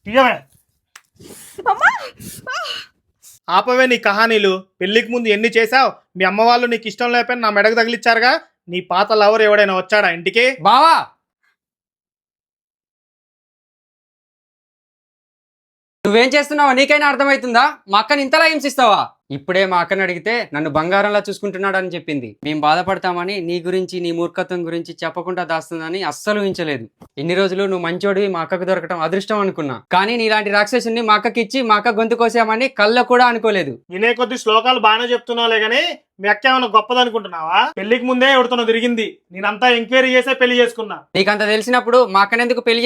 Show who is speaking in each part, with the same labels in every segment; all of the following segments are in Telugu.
Speaker 1: తీయవే. ఆపవే నీ కహానీలు. పెళ్లికి ముందు ఎన్ని చేసావు? మీ అమ్మ వాళ్ళు నీకు ఇష్టం లేకపోయినా నా మెడకు తగిలిచ్చారుగా. నీ పాత లవర్ ఎవడైనా వచ్చాడా ఇంటికి?
Speaker 2: బావా నువ్వేం చేస్తున్నావో నీకైనా అర్థమవుతుందా? మా అక్కని ఇంతలా హింసిస్తావా? ఇప్పుడే మా అక్కని అడిగితే నన్ను బంగారంలా చూసుకుంటున్నాడు అని చెప్పింది. మేము బాధపడతామని నీ గురించి నీ మూర్ఖత్వం గురించి చెప్పకుండా దాస్తుందని అస్సలు ఊహించలేదు. ఇన్ని రోజులు నువ్వు మంచోడివి మా అక్కకు దొరకటం అదృష్టం అనుకున్నా, కానీ నీలాంటి రాక్షసుని మా అక్కకి ఇచ్చి మా అక్క గొంతు కోసామని కళ్ళ కూడా అనుకోలేదు.
Speaker 1: వినే కొద్ది శ్లోకాలు బాగానే చెప్తున్నావులే గానీ మీ అక్క ఏమైనా గొప్పదనుకుంటున్నావా? పెళ్లికి ముందే ఎవరితోనో తిరిగింది. నేనంతా ఎంక్వైరీ చేసే పెళ్లి చేసుకున్నా.
Speaker 2: నీకంత తెలిసినప్పుడు మా అక్కనెందుకు పెళ్లి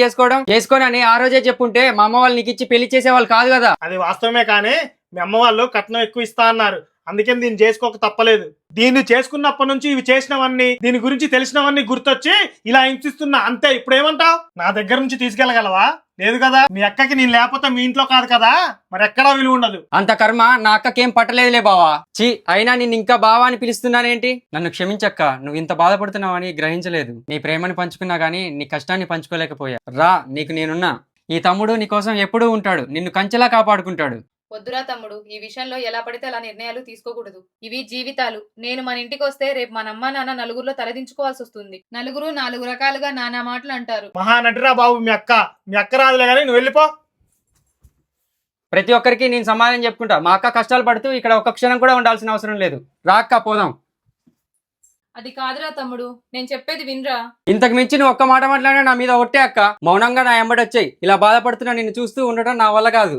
Speaker 2: చేసుకోని అని ఆ రోజే చెప్పుంటే మా అమ్మ వాళ్ళు నీకు ఇచ్చి పెళ్లి చేసేవాళ్ళు కాదు కదా.
Speaker 1: అది వాస్తవమే, కానీ మీ అమ్మ వాళ్ళు కట్నం ఎక్కువ ఇస్తా అన్నారు. అందుకని దీన్ని చేసుకోక తప్పలేదు. దీన్ని చేసుకున్నప్పటి నుంచి ఇవి చేసినవన్నీ, దీని గురించి తెలిసినవన్నీ గుర్తొచ్చి ఇలా హింసిస్తున్నా అంతే. ఇప్పుడు ఏమంటావు? నా దగ్గర నుంచి తీసుకెళ్ళగలవా? లేదు కదా. మీ అక్కకి నేను లేకపోతే మీ ఇంట్లో కాదు కదా, మరి ఎక్కడా విలువ ఉండదు.
Speaker 2: అంత కర్మ నా అక్కకేం పట్టలేదులే బావా. అయినా నిన్ను ఇంకా బావా అని పిలుస్తున్నానేంటి? నన్ను క్షమించక్క, నువ్వు ఇంత బాధపడుతున్నావని గ్రహించలేదు. నీ ప్రేమని పంచుకున్నా గానీ నీ కష్టాన్ని పంచుకోలేకపోయా. రా, నీకు నేనున్నా. ఈ తమ్ముడు నీకోసం ఎప్పుడూ ఉంటాడు, నిన్ను కంచెలా కాపాడుకుంటాడు.
Speaker 3: వద్దురా తమ్ముడు, ఈ విషయంలో ఎలా పడితే అలా నిర్ణయాలు తీసుకోకూడదు. ఇవి జీవితాలు. నేను మన ఇంటికి వస్తే రేపు మన అమ్మ నాన్న నలుగురిలో తలదించుకోవాల్సి వస్తుంది. నలుగురు నాలుగు రకాలుగా నానా మాటలు అంటారు.
Speaker 1: మహానటిరా బాబు మీ అక్క. మీ అక్క రాదులే కానీ నువ్వు వెళ్ళిపో.
Speaker 2: ప్రతి ఒక్కరికి నేను సమాధానం చెప్పుకుంటా. మా అక్క కష్టాలు పడుతూ ఇక్కడ ఒక క్షణం కూడా ఉండాల్సిన అవసరం లేదు. రా అక్క, పోదాం.
Speaker 3: అది కాదురా తమ్ముడు, నేను చెప్పేది వినరా.
Speaker 2: ఇంతకు మించి నువ్వు ఒక్క మాట మాట్లాడినా నా మీద ఒట్టే అక్క. మౌనంగా నా ఎంబడి వచ్చాయి. ఇలా బాధపడుతున్నా నిన్ను చూస్తూ ఉండటం నా వల్ల కాదు.